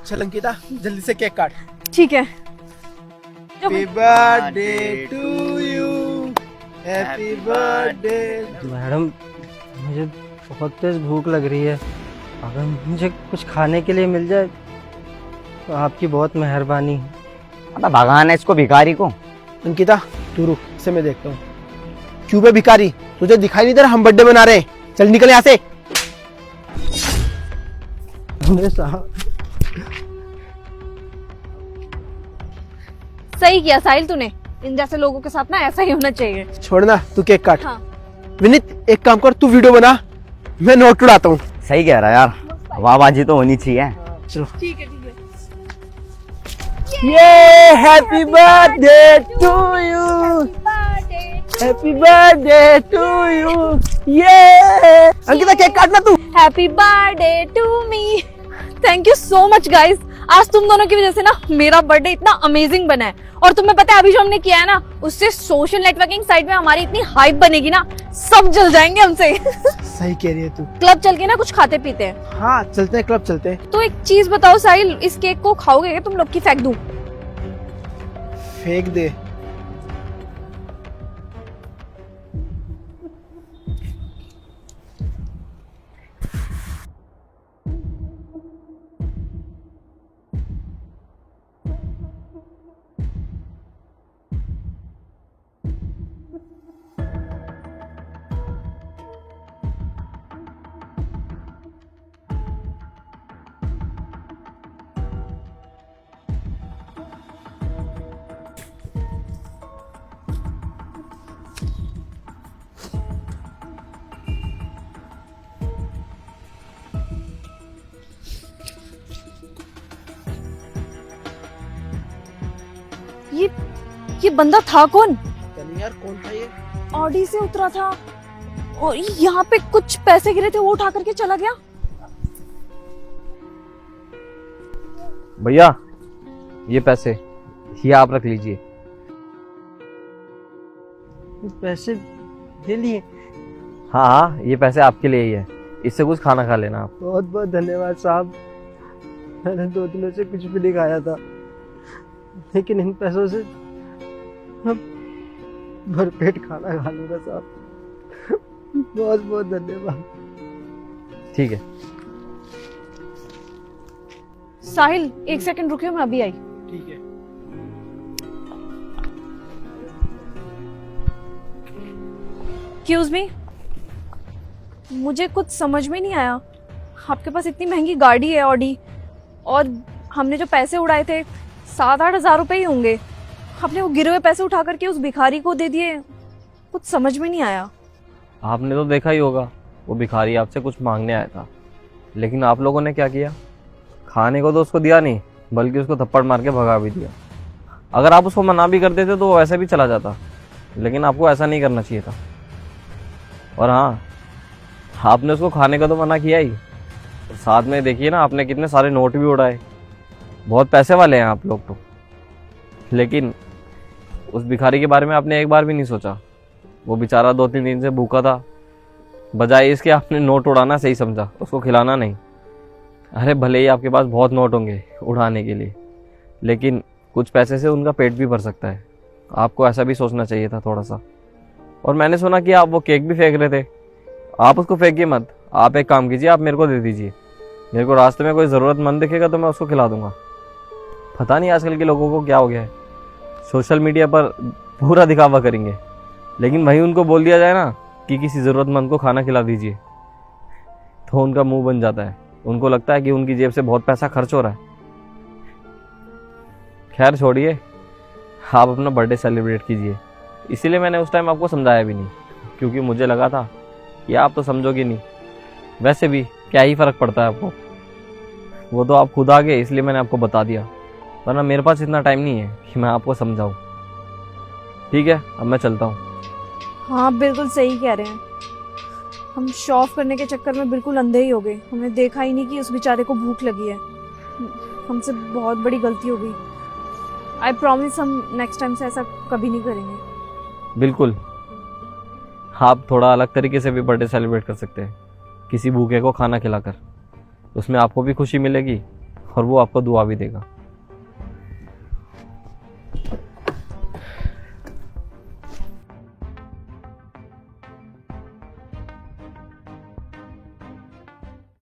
चल अंकिता जल्दी से केक काट। ठीक है। Happy birthday to you, happy birthday. Madam मुझे बहुत तेज भूख लग रही है, अगर मुझे कुछ खाने के लिए मिल जाए तो आपकी बहुत मेहरबानी। अबे भगाना इसको भिखारी को। अंकिता तू रुक, इसे मैं देखता हूँ। क्यों बे भिखारी, तुझे दिखाई नहीं दे रहा हम बर्थडे मना रहे हैं? चल निकल यहाँ से। साहब सही किया साहिल तूने, इन जैसे लोगों के साथ ना ऐसा ही होना चाहिए। छोड़ना, तू केक काट। हाँ। विनीत एक काम कर, तू वीडियो बना, मैं नोट उड़ाता हूँ। सही कह रहा है यार, वाहवाही तो होनी चाहिए। चलो। ठीक है ठीक है। ये happy birthday to you, happy birthday to you. ये अंकिता केक काटना तू। Happy birthday to me. Thank you so much guys, आज तुम दोनों की वजह से ना मेरा बर्थडे इतना अमेजिंग बना है। और तुम्हें पता है अभी जो हमने किया है ना, उससे सोशल नेटवर्किंग साइट में हमारी इतनी हाइप बनेगी ना, सब जल जाएंगे हमसे। सही कह रही है तू। क्लब चल के ना कुछ खाते पीते हैं। हाँ चलते हैं, क्लब चलते हैं। तो एक चीज बताओ साहिल, इस केक को खाओगे क्या तुम लोग की फेंक दूं? फेंक दे। ये बंदा था कौन? चल यार कौन था ये? ऑडी से उतरा था और यहाँ पे कुछ पैसे गिरे थे, वो उठा करके चला गया। भैया ये पैसे, ये आप रख लीजिए। पैसे दे लिए? हाँ हाँ, ये पैसे आपके लिए ही है, इससे कुछ खाना खा लेना आप। बहुत बहुत धन्यवाद साहब, मैंने 2 दिनों से कुछ भी नहीं खाया था, लेकिन इन पैसों से अब भरपेट खाना खा लूंगा साहब। बहुत बहुत धन्यवाद। ठीक है। साहिल एक सेकंड रुकियो, मैं अभी आई। ठीक है। एक्सक्यूज मी, मुझे कुछ समझ में नहीं आया, आपके पास इतनी महंगी गाड़ी है ऑडी, और हमने जो पैसे उड़ाए थे 7-8 हजार रुपए ही होंगे, आपने वो गिरे हुए पैसे उठा करके उस भिखारी को दे दिए, कुछ समझ में नहीं आया। आपने तो देखा ही होगा, वो भिखारी आपसे कुछ मांगने आया था, लेकिन आप लोगों ने क्या किया, खाने को तो उसको दिया नहीं, बल्कि उसको थप्पड़ मार के भगा भी दिया। अगर आप उसको मना भी कर देते तो वो ऐसे भी चला जाता, लेकिन आपको ऐसा नहीं करना चाहिए था। और हाँ, आपने उसको खाने का तो मना किया ही, और साथ में देखिए ना आपने कितने सारे नोट भी उड़ाए। बहुत पैसे वाले हैं आप लोग तो, लेकिन उस भिखारी के बारे में आपने एक बार भी नहीं सोचा। वो बेचारा 2-3 दिन से भूखा था, बजाय इसके आपने नोट उड़ाना सही समझा, उसको खिलाना नहीं। अरे भले ही आपके पास बहुत नोट होंगे उड़ाने के लिए, लेकिन कुछ पैसे से उनका पेट भी भर सकता है। आपको ऐसा भी सोचना चाहिए था थोड़ा सा। और मैंने सुना कि आप वो केक भी फेंक रहे थे, आप उसको फेंकिए मत, आप एक काम कीजिए, आप मेरे को दे दीजिए। मेरे को रास्ते में कोई ज़रूरतमंद दिखेगा तो मैं उसको खिला दूंगा। पता नहीं आजकल के लोगों को क्या हो गया है, सोशल मीडिया पर पूरा दिखावा करेंगे, लेकिन वहीं उनको बोल दिया जाए ना कि किसी ज़रूरतमंद को खाना खिला दीजिए, तो उनका मुंह बन जाता है। उनको लगता है कि उनकी जेब से बहुत पैसा खर्च हो रहा है। खैर छोड़िए, आप अपना बर्थडे सेलिब्रेट कीजिए। इसीलिए मैंने उस टाइम आपको समझाया भी नहीं, क्योंकि मुझे लगा था कि आप तो समझोगे नहीं। वैसे भी क्या ही फ़र्क पड़ता है आपको, वो तो आप खुद आ गए इसलिए मैंने आपको बता दिया, वरना मेरे पास इतना टाइम नहीं है कि मैं आपको समझाऊं। ठीक है, अब मैं चलता हूँ। हाँ बिल्कुल सही कह रहे हैं, हम शो ऑफ करने के चक्कर में बिल्कुल अंधे ही हो गए, हमने देखा ही नहीं कि उस बेचारे को भूख लगी है। हमसे बहुत बड़ी गलती हो गई। आई प्रॉमिस हम नेक्स्ट टाइम से ऐसा कभी नहीं करेंगे। बिल्कुल, आप थोड़ा अलग तरीके से भी बर्थडे सेलिब्रेट कर सकते हैं, किसी भूखे को खाना खिलाकर। उसमें आपको भी खुशी मिलेगी और वो आपको दुआ भी देगा।